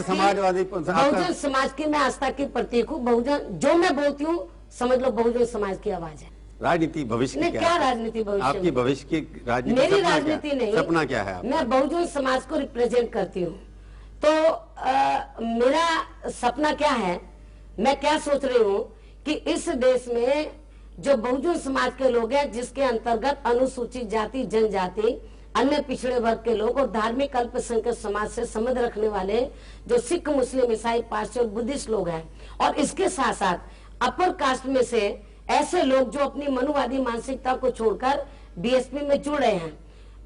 बहुजन समाज की मैं आस्था की प्रतीक हूँ। बहुजन जो मैं बोलती हूँ समझ लो बहुजन समाज की आवाज है। राजनीति भविष्य की क्या राजनीति भविष्य? आपकी भविष्य की राजनीति? मेरी राजनीति नहीं, सपना क्या है आपका? मैं बहुजन समाज को रिप्रेजेंट करती हूँ। तो मेरा सपना क्या है, मैं क्या सोच रही हूँ कि इस देश में जो बहुजन समाज के लोग हैं, जिसके अंतर्गत अनुसूचित जाति, जनजाति, अन्य पिछड़े वर्ग के लोग और धार्मिक अल्पसंख्यक समाज से संबंध रखने वाले जो सिख, मुस्लिम, ईसाई, पारसी और बुद्धिस्ट लोग हैं, और इसके साथ साथ अपर कास्ट में से ऐसे लोग जो अपनी मनुवादी मानसिकता को छोड़कर बीएसपी में जुड़ रहे हैं,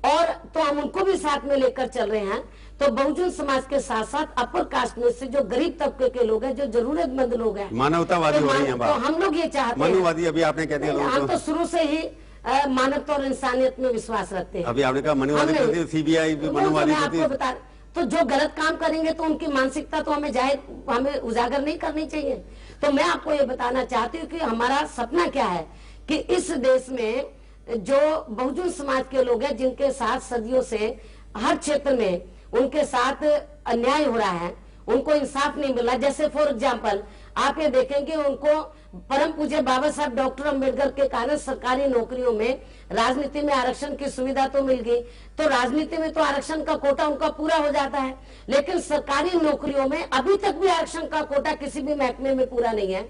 और तो हम उनको भी साथ में लेकर चल रहे हैं। तो बहुजन समाज के साथ साथ अपर कास्ट में से जो गरीब तबके के लोग हैं, जो जरूरतमंद लोग हैं, मानवतावादी हो रही हैं तो हम लोग ये चाहते हैं। मनुवादी अभी आपने कह दिया, हम तो शुरू से ही मानवता और इंसानियत में विश्वास रखते हैं। अभी आपने कहा मनुवादी, सीबीआई भी मनुवादी। आपको बता, तो जो गलत काम करेंगे तो उनकी मानसिकता तो हमें उजागर नहीं करनी चाहिए। तो मैं आपको ये बताना चाहती हूँ कि हमारा सपना क्या है कि इस देश में जो बहुजन समाज के लोग हैं, जिनके साथ सदियों से हर क्षेत्र में उनके साथ अन्याय हो रहा है, उनको इंसाफ नहीं मिला। जैसे फॉर एग्जाम्पल आप ये देखेंगे, उनको परम पूज्य बाबा साहब डॉक्टर अंबेडकर के कारण सरकारी नौकरियों में, राजनीति में आरक्षण की सुविधा तो मिल गई, तो राजनीति में तो आरक्षण का कोटा उनका पूरा हो जाता है, लेकिन सरकारी नौकरियों में अभी तक भी आरक्षण का कोटा किसी भी महकमे में पूरा नहीं है।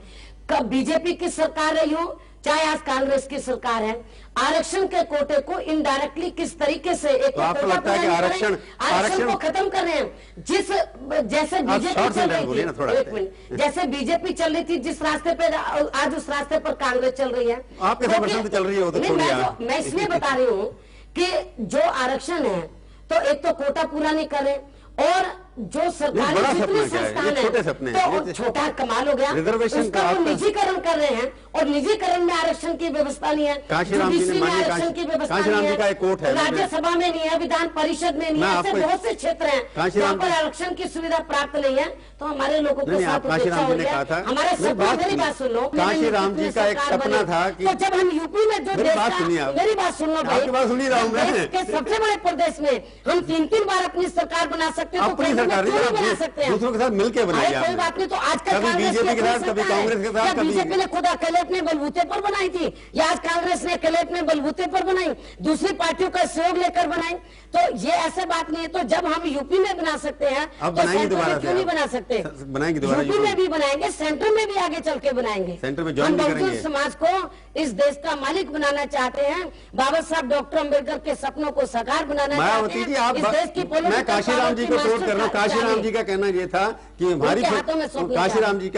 कब बीजेपी की सरकार रही हो चाहे आज कांग्रेस की सरकार है, आरक्षण के कोटे को इनडायरेक्टली किस तरीके से एक आरक्षण को खत्म कर रहे हैं। जैसे बीजेपी चल रही थी, एक मिनट, जैसे बीजेपी चल रही थी जिस रास्ते पे, आज उस रास्ते पर कांग्रेस चल रही है। आपके साथ चल रही है, मैं इसलिए बता रही हूँ कि जो आरक्षण है तो एक तो कोटा पूरा नहीं करे, और जो सरकारी जितने संस्थान है तो छोटा कमाल हो गया, उसका वो निजीकरण कर रहे हैं, और निजीकरण में आरक्षण की व्यवस्था नहीं है, जुडिशरी में आरक्षण की व्यवस्था नहीं है, राज्यसभा में नहीं है, विधान परिषद में नहीं है, ऐसे बहुत से क्षेत्र हैं जहाँ पर आरक्षण की सुविधा प्राप्त नहीं है। तो हमारे लोगों को साथ हमारे सपना, मेरी बात सुन लो, काशीराम जी का एक सपना था कि जब हम यूपी में जो मेरी बात सुन लो भाई, सबसे बड़े प्रदेश में हम 3-3 बार अपनी सरकार बना सकते हैं, तो बना सकते हैं, दूसरों के साथ मिलकर बनाइए। कोई बात नहीं, तो आज कभी बीजेपी के साथ, कभी कांग्रेस के साथ, बीजेपी ने खुद अकेले अपने बलबूते पर बनाई थी, या आज कांग्रेस ने अकेले अपने बलबूते पर बनाई, दूसरी पार्टियों का सहयोग लेकर बनाई। तो ये ऐसे बात नहीं है। तो जब हम यूपी में बना सकते हैं तो सेंटर में क्यों नहीं बना सकते? बनाएंगे दोबारा, यूपी में भी बनाएंगे, सेंटर में भी आगे चल के बनाएंगे। सेंटर में हम बहुजन समाज को इस देश का मालिक बनाना चाहते हैं, बाबा साहब डॉक्टर अम्बेडकर के सपनों को साकार बनाना चाहते हैं। इस देश की मैं काशीराम जी को कोट कर रहा हूँ। काशीराम जी का कहना ये था कि हमारी, काशीराम जी